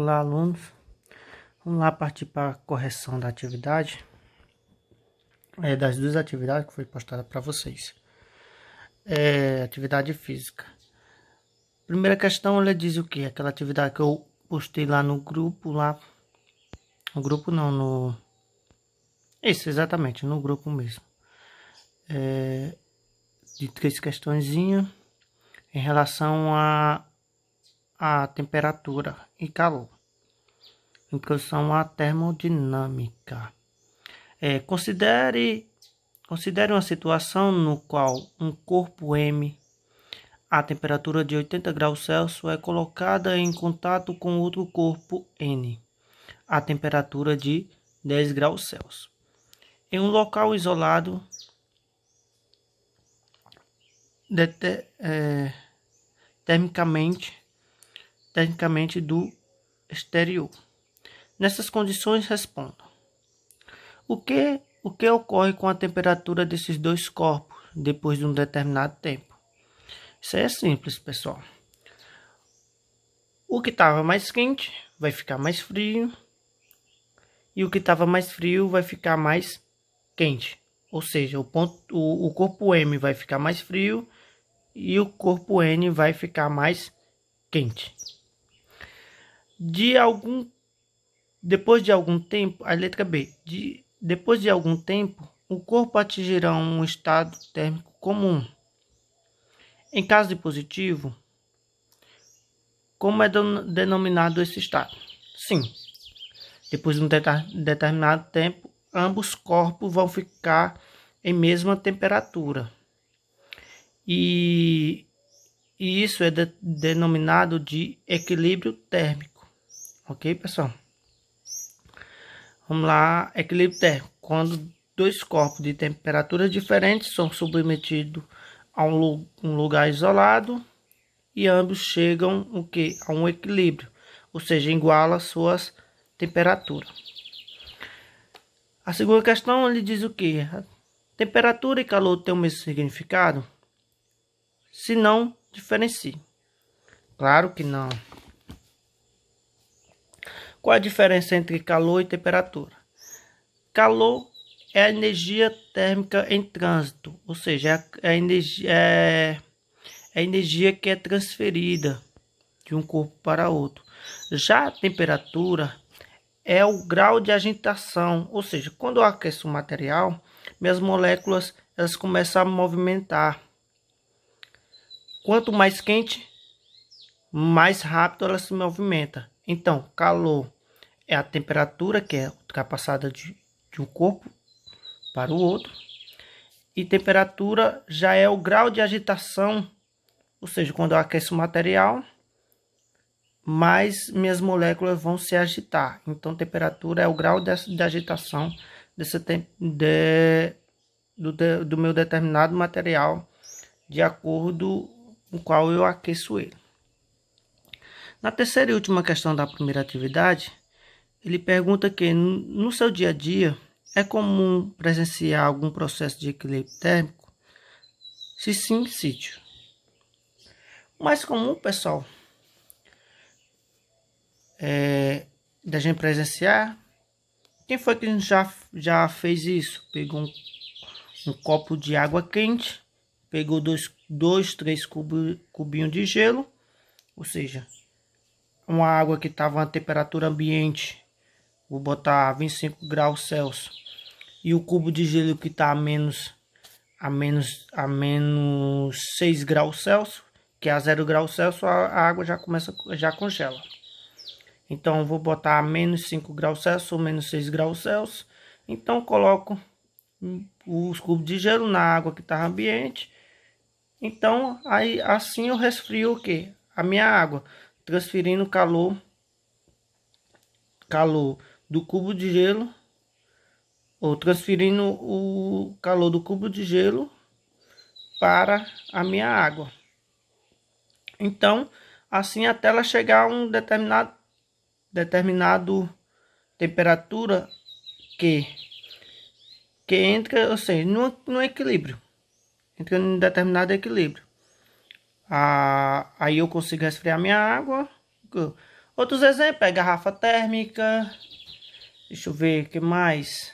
Olá, alunos. Vamos lá partir para a correção da atividade. Das duas atividades que foi postada para vocês. Atividade física. Primeira questão, ela diz o quê? Aquela atividade que eu postei lá no grupo, lá. No grupo não, no... Isso, exatamente, no grupo mesmo. De 3 questõezinhas em relação a temperatura e calor. Introdução à termodinâmica. Considere uma situação no qual um corpo M a temperatura de 80 graus Celsius é colocada em contato com outro corpo N a temperatura de 10 graus Celsius. Em um local isolado termicamente do exterior. Nessas condições, respondam. O que ocorre com a temperatura desses dois corpos depois de um determinado tempo? Isso aí é simples, pessoal. O que estava mais quente vai ficar mais frio e o que estava mais frio vai ficar mais quente. Ou seja, o corpo M vai ficar mais frio e o corpo N vai ficar mais quente. Depois de algum tempo, a letra B, depois de algum tempo, o corpo atingirá um estado térmico comum. Em caso de positivo, como é denominado esse estado? Sim, depois de um determinado tempo, ambos corpos vão ficar em mesma temperatura. E isso é denominado de equilíbrio térmico. Ok, pessoal? Vamos lá, equilíbrio térmico. Quando dois corpos de temperaturas diferentes são submetidos a um lugar isolado e ambos chegam a um equilíbrio, ou seja, igualam suas temperaturas. A segunda questão ele diz o que? Temperatura e calor têm o mesmo significado? Se não, diferencie. Claro que não. Qual a diferença entre calor e temperatura? Calor é a energia térmica em trânsito, ou seja, é a energia que é transferida de um corpo para outro. Já a temperatura é o grau de agitação, ou seja, quando eu aqueço o material, minhas moléculas elas começam a movimentar. Quanto mais quente, mais rápido ela se movimenta. Então, calor é a temperatura que é ultrapassada de um corpo para o outro. E temperatura já é o grau de agitação, ou seja, quando eu aqueço o material, mais minhas moléculas vão se agitar. Então, temperatura é o grau de agitação do meu determinado material, de acordo com o qual eu aqueço ele. Na terceira e última questão da primeira atividade, ele pergunta que no seu dia a dia é comum presenciar algum processo de equilíbrio térmico? Se sim, cite. O mais comum, pessoal, da gente presenciar, quem foi que já fez isso? Pegou um copo de água quente, pegou três cubinhos de gelo, ou seja, uma água que estava a temperatura ambiente, vou botar 25 graus Celsius, e o cubo de gelo que está a menos 6 graus Celsius, que é a 0 graus Celsius, a água já congela. Então vou botar a menos 5 graus Celsius ou menos 6 graus Celsius. Então coloco os cubos de gelo na água que está ambiente. Então aí assim eu resfrio o que? A minha água, transferindo calor do cubo de gelo, ou transferindo o calor do cubo de gelo para a minha água. Então, assim até ela chegar a um determinado temperatura que entra, ou seja, no equilíbrio. Entra em determinado equilíbrio. Aí eu consigo resfriar minha água. Outros exemplos é garrafa térmica. Deixa eu ver o que mais.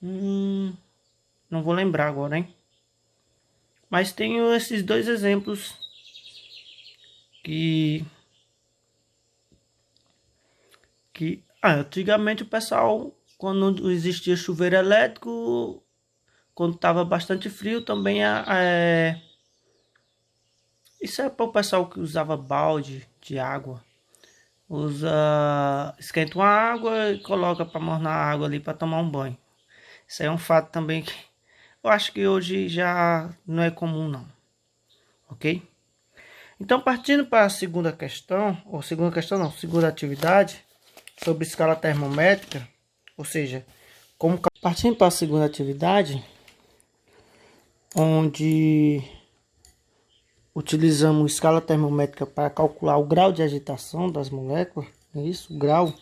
Não vou lembrar agora, hein? Mas tenho esses dois exemplos que antigamente o pessoal, quando não existia chuveiro elétrico, quando estava bastante frio, também isso é para o pessoal que usava balde de água. Esquenta uma água e coloca para mornar a água ali para tomar um banho. Isso aí é um fato também que eu acho que hoje já não é comum não, ok? Então, partindo para a segunda questão, ou segunda atividade, sobre escala termométrica, ou seja, partindo para a segunda atividade, onde utilizamos escala termométrica para calcular o grau de agitação das moléculas, é isso, o grau.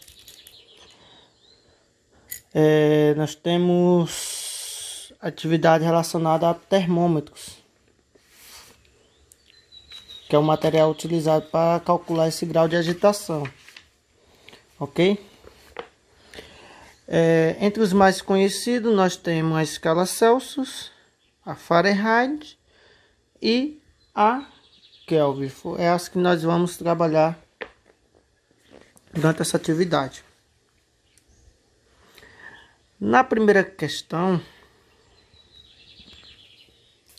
Nós temos atividade relacionada a termômetros, que é o material utilizado para calcular esse grau de agitação, ok? Entre os mais conhecidos nós temos a escala Celsius, a Fahrenheit e a Kelvin. É as que nós vamos trabalhar durante essa atividade. Na primeira questão,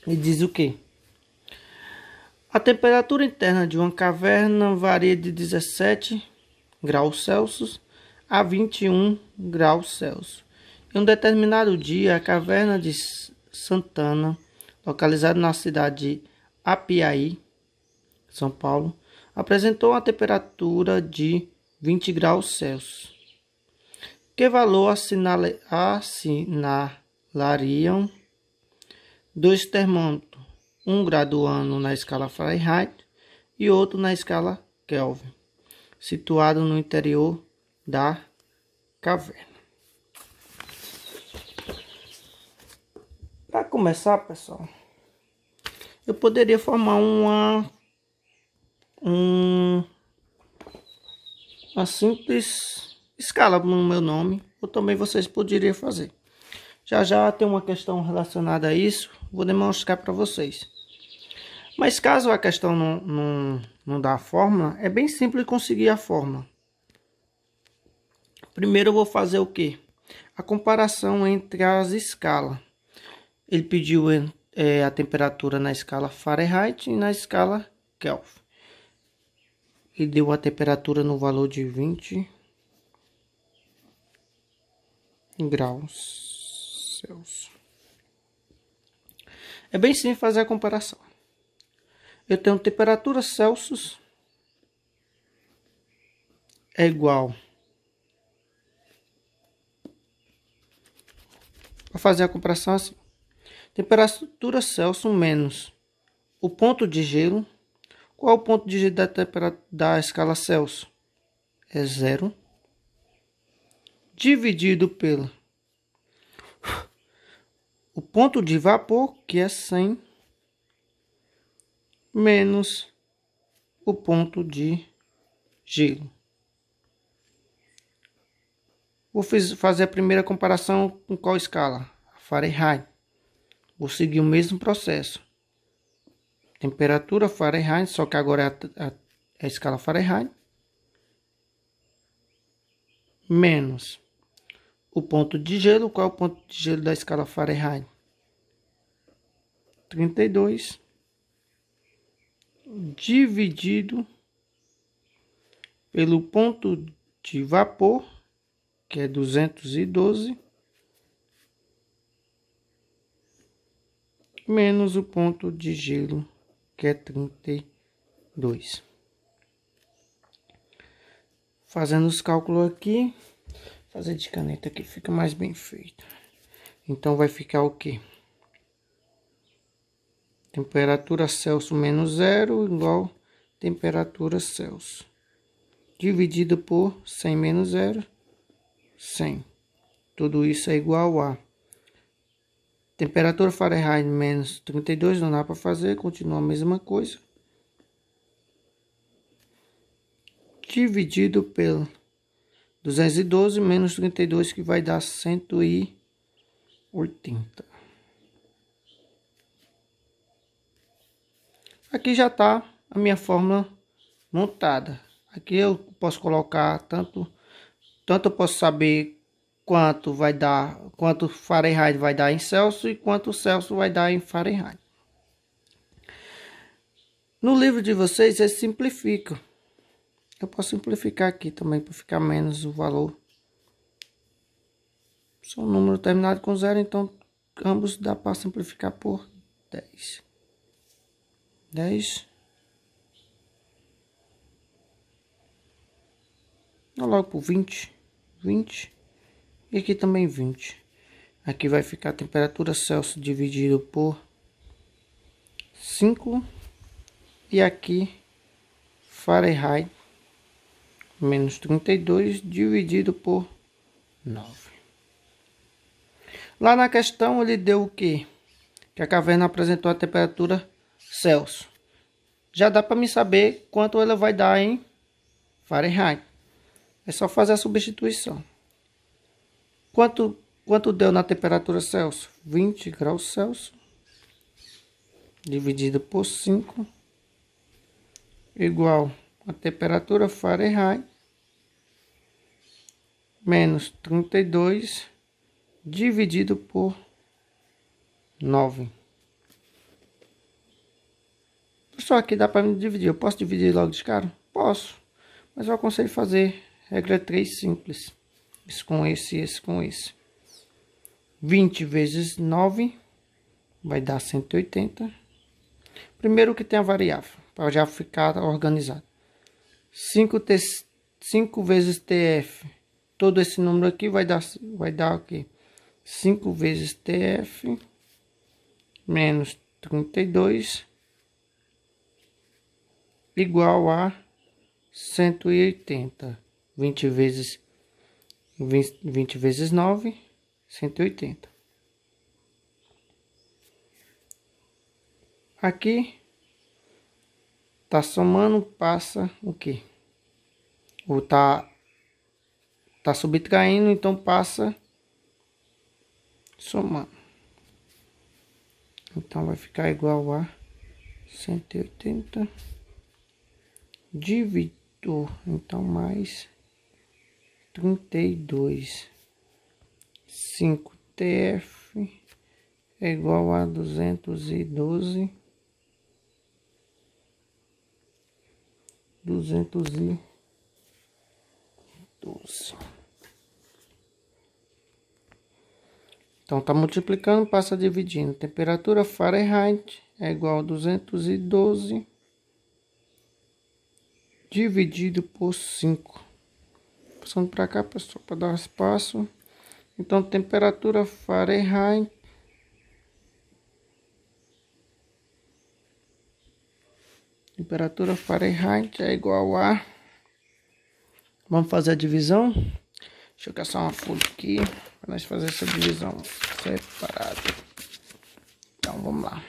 ele diz o quê? A temperatura interna de uma caverna varia de 17 graus Celsius a 21 graus Celsius. Em um determinado dia, a caverna de Santana, localizada na cidade de Apiaí, São Paulo, apresentou uma temperatura de 20 graus Celsius. Que valor assinalariam dois termômetros, um graduando na escala Fahrenheit e outro na escala Kelvin, situado no interior da caverna? Para começar, pessoal, eu poderia formar uma simples escala no meu nome, ou também vocês poderiam fazer. Já tem uma questão relacionada a isso, vou demonstrar para vocês. Mas caso a questão não dá a fórmula, é bem simples conseguir a fórmula. Primeiro eu vou fazer o quê? A comparação entre as escalas. Ele pediu a temperatura na escala Fahrenheit e na escala Kelvin. Ele deu a temperatura no valor de 20 graus Celsius. É bem simples fazer a comparação. Eu tenho temperatura Celsius é igual. Para fazer a comparação assim. Temperatura Celsius menos o ponto de gelo. Qual é o ponto de gelo da escala Celsius? É 0. Dividido pelo o ponto de vapor, que é 100, menos o ponto de gelo. Vou fazer a primeira comparação com qual escala? Fahrenheit. Vou seguir o mesmo processo. Temperatura Fahrenheit, só que agora é a escala Fahrenheit. Menos o ponto de gelo. Qual é o ponto de gelo da escala Fahrenheit? 32. Dividido pelo ponto de vapor, que é 212. Menos o ponto de gelo, que é 32. Fazendo os cálculos aqui, fazer de caneta aqui fica mais bem feito. Então vai ficar o quê? Temperatura Celsius menos 0 igual temperatura Celsius. Dividido por 100 menos 0, 100. Tudo isso é igual a temperatura Fahrenheit menos 32, não dá para fazer, continua a mesma coisa. dividido pelo 212 menos 32, que vai dar 180. Aqui já está a minha fórmula montada. Aqui eu posso colocar tanto eu posso saber quanto vai dar, quanto Fahrenheit vai dar em Celsius e quanto Celsius vai dar em Fahrenheit. No livro de vocês, eles simplificam. Eu posso simplificar aqui também para ficar menos o valor. São um número terminado com 0, então ambos dá para simplificar por 10. 10. Vou logo por 20. 20. E aqui também 20. Aqui vai ficar a temperatura Celsius dividido por 5. E aqui Fahrenheit menos 32 dividido por 9. Lá na questão ele deu o quê? Que a caverna apresentou a temperatura Celsius. Já dá para me saber quanto ela vai dar em Fahrenheit. É só fazer a substituição. Quanto deu na temperatura Celsius? 20 graus Celsius dividido por 5 igual a temperatura Fahrenheit menos 32 dividido por 9. Só aqui dá para me dividir. Eu posso dividir logo de cara? Posso. Mas eu aconselho fazer regra 3 simples. Esse com esse, esse com esse. 20 vezes 9 vai dar 180. Primeiro que tem a variável, para já ficar organizado. 5 vezes TF. Todo esse número aqui vai dar o quê? 5 vezes TF menos 32 igual a 180. 20 vezes 9, 180. Aqui tá somando, passa o quê? Ou tá subtraindo, então passa somando. Então vai ficar igual a 180 dividido, então mais 32. 5 TF é igual a 212. 212. Então tá multiplicando, passa dividindo. Temperatura Fahrenheit é igual a 212 dividido por 5. Passando para cá, pessoal, para dar espaço. Então temperatura Fahrenheit é igual a... Vamos fazer a divisão. Deixa eu caçar uma folha aqui para nós fazer essa divisão separada. Então vamos lá.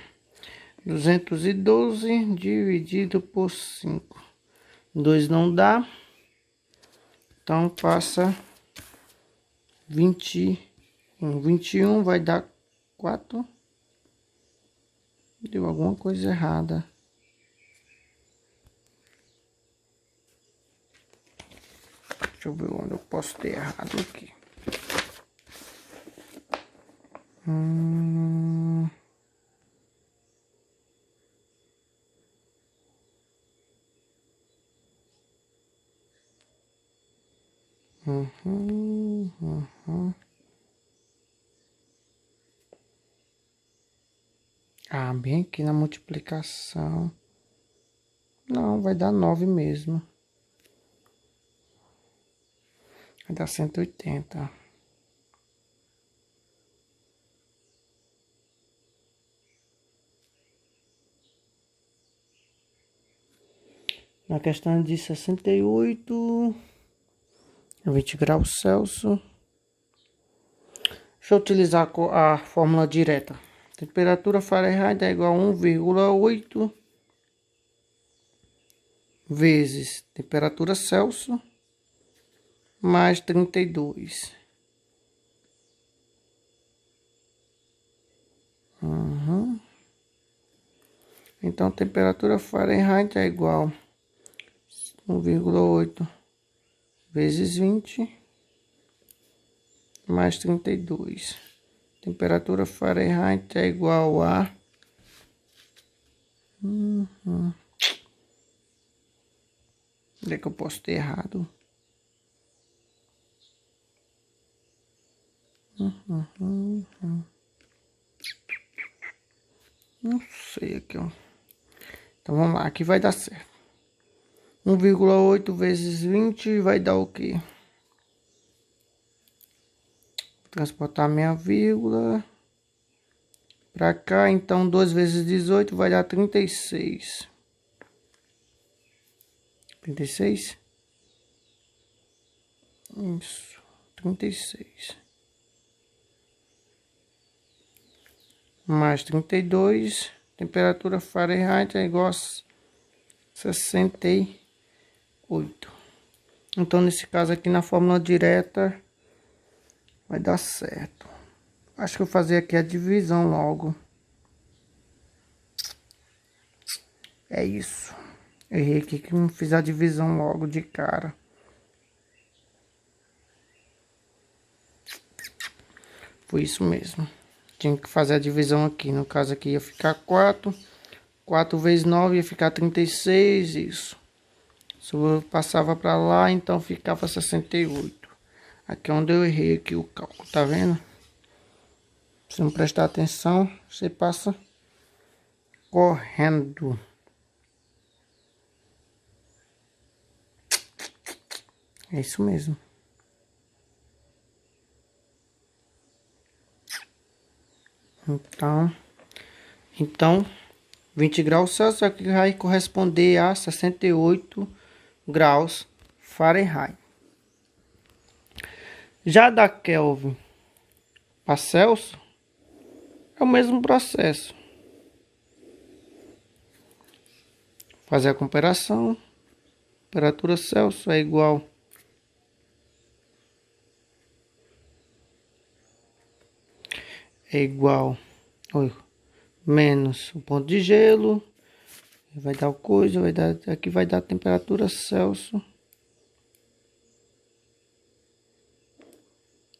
212 dividido por 5. 2 não dá. Então passa 21. 21 vai dar 4. Deu alguma coisa errada. Deixa eu ver onde eu posso ter errado aqui. Ah, bem aqui na multiplicação. Não, vai dar 9 mesmo. Vai dar 180. Na questão de 68, 20 graus Celsius. Deixa eu utilizar a fórmula direta. Temperatura Fahrenheit é igual a 1,8 vezes temperatura Celsius mais 32. Então, temperatura Fahrenheit é igual a 1,8 vezes 20 mais 32. Temperatura Fahrenheit é igual a... Onde é que eu posso ter errado? Não sei aqui, ó. Então vamos lá, aqui vai dar certo. 1,8 vezes 20 vai dar o quê? Vou transportar minha vírgula para cá, então 2 vezes 18 vai dar 36. 36? Isso, 36. Mais 32, temperatura Fahrenheit é igual a 68. Então, nesse caso aqui, na fórmula direta, vai dar certo. Acho que eu vou fazer aqui a divisão logo. É isso. Errei aqui que não fiz a divisão logo de cara. Foi isso mesmo. Tinha que fazer a divisão aqui. No caso aqui ia ficar 4. 4 vezes 9 ia ficar 36, isso. Se eu passava para lá, então ficava 68. Aqui é onde eu errei aqui o cálculo, tá vendo? Se não prestar atenção, você passa correndo. É isso mesmo. Então 20 graus Celsius aqui vai corresponder a 68 graus Fahrenheit. Já da Kelvin para Celsius é o mesmo processo. Fazer a comparação. Temperatura Celsius é igual menos o ponto de gelo, vai dar o coisa, vai dar, aqui vai dar a temperatura Celsius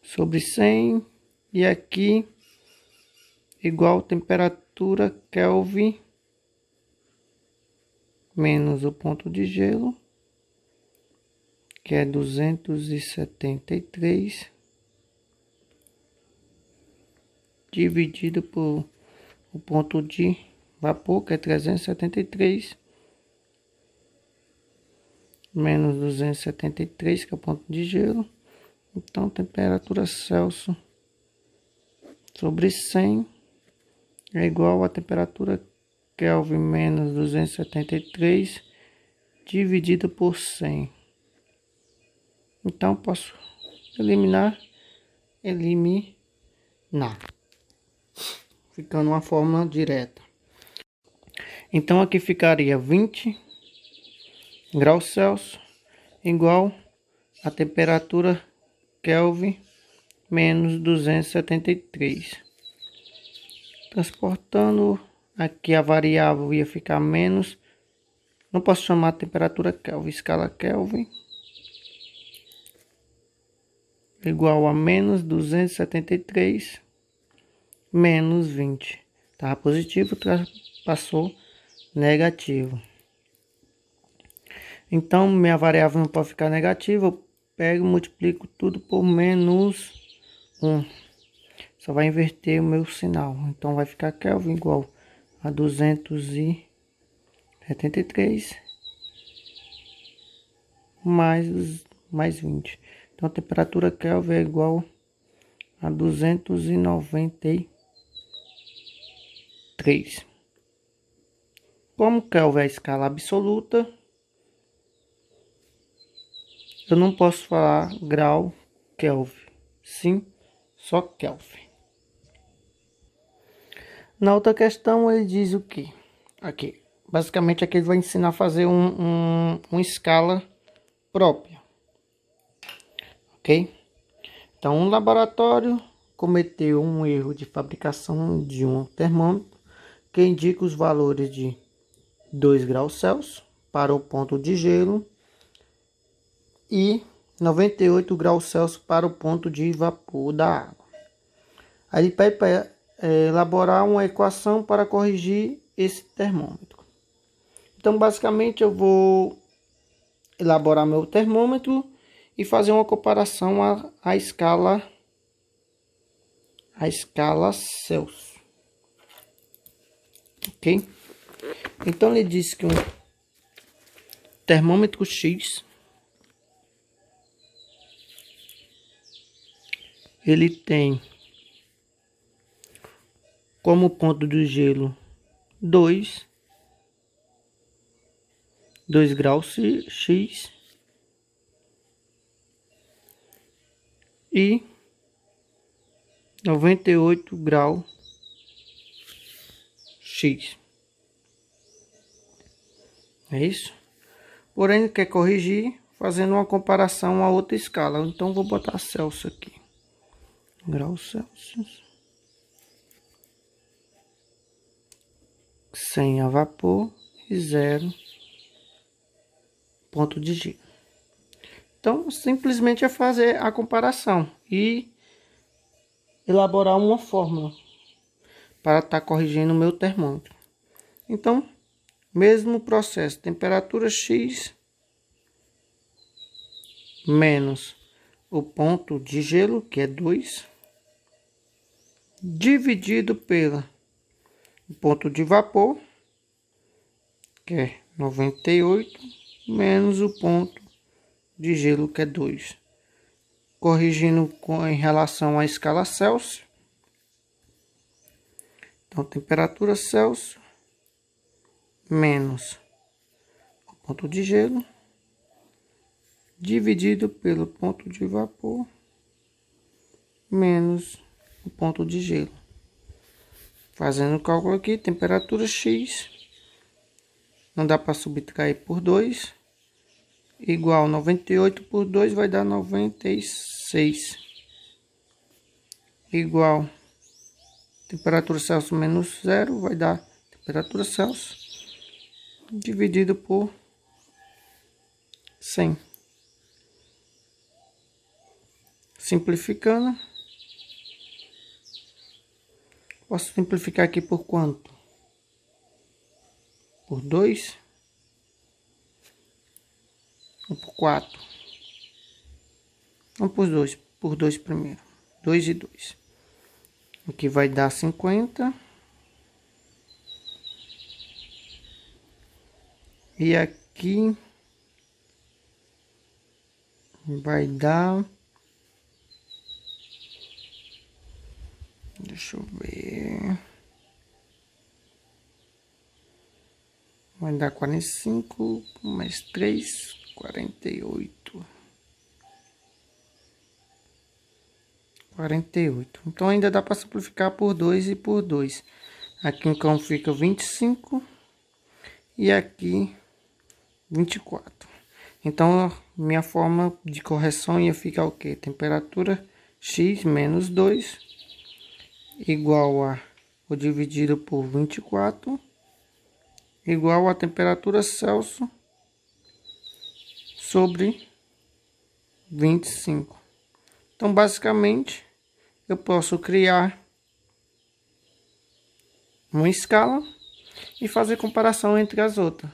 sobre 100, e aqui igual temperatura Kelvin menos o ponto de gelo, que é 273, dividido por o ponto de vapor, que é 373, menos 273, que é o ponto de gelo. Então, temperatura Celsius sobre 100 é igual a temperatura Kelvin menos 273 dividido por 100. Então, posso eliminar. Ficando uma fórmula direta. Então, aqui ficaria 20 graus Celsius igual a temperatura Kelvin menos 273. Transportando, aqui a variável ia ficar menos. Não posso chamar a temperatura Kelvin, escala Kelvin igual a menos 273 menos 20. Estava positivo, passou negativo. Então, minha variável não pode ficar negativa. Eu pego e multiplico tudo por menos 1. Só vai inverter o meu sinal. Então, vai ficar Kelvin igual a 273 mais 20. Então, a temperatura Kelvin é igual a 293. Como Kelvin é a escala absoluta, eu não posso falar grau Kelvin, sim, só Kelvin. Na outra questão ele diz o que? Aqui, Basicamente aqui ele vai ensinar a fazer uma escala própria, ok? Então, um laboratório cometeu um erro de fabricação de um termômetro que indica os valores de 2 graus Celsius para o ponto de gelo e 98 graus Celsius para o ponto de vapor da água. Aí ele pede para elaborar uma equação para corrigir esse termômetro. Então, basicamente, eu vou elaborar meu termômetro e fazer uma comparação à escala Celsius. Ok? Então, ele diz que um termômetro X ele tem como ponto do gelo 2 graus X e 98 graus X. É isso? Porém, ele quer corrigir fazendo uma comparação a outra escala. Então, vou botar Celsius aqui. Graus Celsius. 100 a vapor e 0 ponto de gelo. Então, simplesmente é fazer a comparação e elaborar uma fórmula para estar corrigindo o meu termômetro. Então, mesmo processo, temperatura X menos o ponto de gelo, que é 2, dividido pelo ponto de vapor, que é 98, menos o ponto de gelo, que é 2. Corrigindo em relação à escala Celsius. Então, temperatura Celsius menos o ponto de gelo, dividido pelo ponto de vapor, menos o ponto de gelo. Fazendo o cálculo aqui, temperatura X, não dá para subtrair por 2, igual 98 por 2 vai dar 96, igual temperatura Celsius menos 0 vai dar temperatura Celsius dividido por 100. Simplificando, posso simplificar aqui por quanto? Por 2 ou por 4? Vamos por 2 primeiro. 2 e 2. Aqui vai dar 50. E aqui vai dar... Deixa eu ver... Vai dar 45 mais 3, 48. 48. Então ainda dá para simplificar por 2 e por 2. Aqui então fica 25 e aqui 24. Então minha forma de correção ia ficar o que? Temperatura X menos 2 igual a o dividido por 24 igual a temperatura Celsius sobre 25. Então, basicamente, eu posso criar uma escala e fazer comparação entre as outras.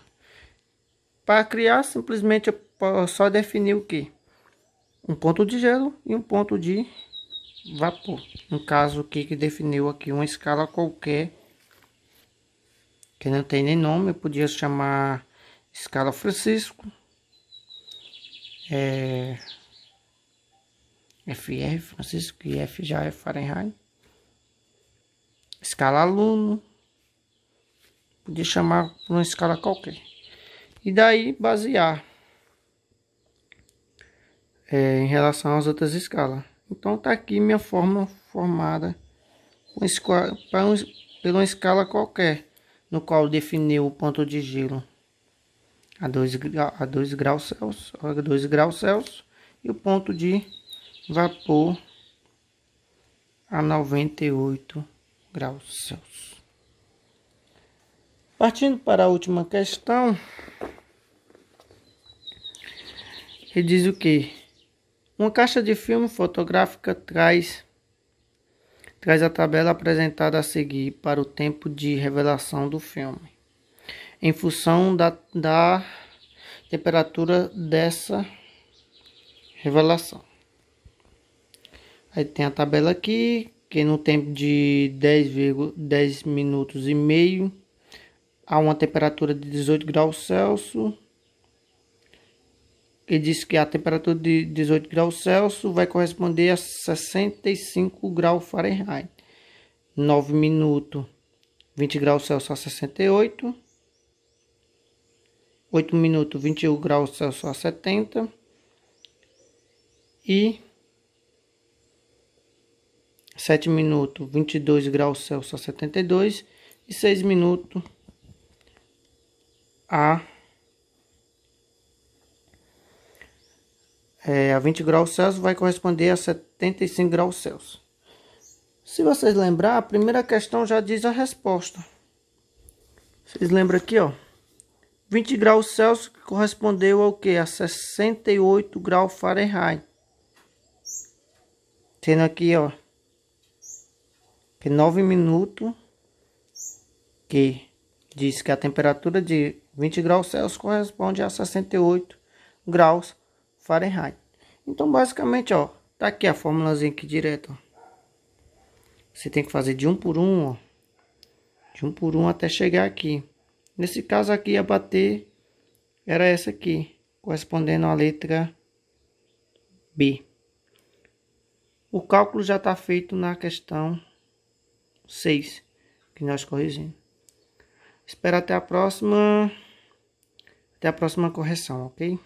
Para criar, simplesmente eu posso só definir o que? Um ponto de gelo e um ponto de vapor. No caso, que definiu aqui uma escala qualquer, que não tem nem nome, eu podia chamar escala Francisco, FR, Francisco, e F já é Fahrenheit. Escala aluno, podia chamar por uma escala qualquer. E daí basear em relação às outras escalas. Então tá aqui minha fórmula formada por uma escala qualquer. no qual definiu o ponto de gelo a 2 graus Celsius, e o ponto de vapor a 98 graus Celsius. Partindo para a última questão, ele diz o que? Uma caixa de filme fotográfica traz a tabela apresentada a seguir para o tempo de revelação do filme, em função da temperatura dessa revelação. Aí tem a tabela aqui, que no tempo de 10 minutos e meio, a uma temperatura de 18 graus Celsius. Ele diz que a temperatura de 18 graus Celsius vai corresponder a 65 graus Fahrenheit. 9 minutos, 20 graus Celsius a 68. 8 minutos, 21 graus Celsius a 70. E 7 minutos, 22 graus Celsius a 72. E 6 minutos a 20 graus Celsius vai corresponder a 75 graus Celsius. Se vocês lembrar, a primeira questão já diz a resposta. Vocês lembram aqui, ó. 20 graus Celsius correspondeu ao que? A 68 graus Fahrenheit. Tendo aqui, ó, que 9 minutos, que diz que a temperatura de 20 graus Celsius corresponde a 68 graus Fahrenheit. Então, basicamente, ó, tá aqui a formulazinha aqui direto, ó. Você tem que fazer de um por um, ó. De um por um até chegar aqui. Nesse caso aqui, a bater era essa aqui, correspondendo à letra B. O cálculo já está feito na questão 6, que nós corrigimos. Espero até a próxima correção, ok?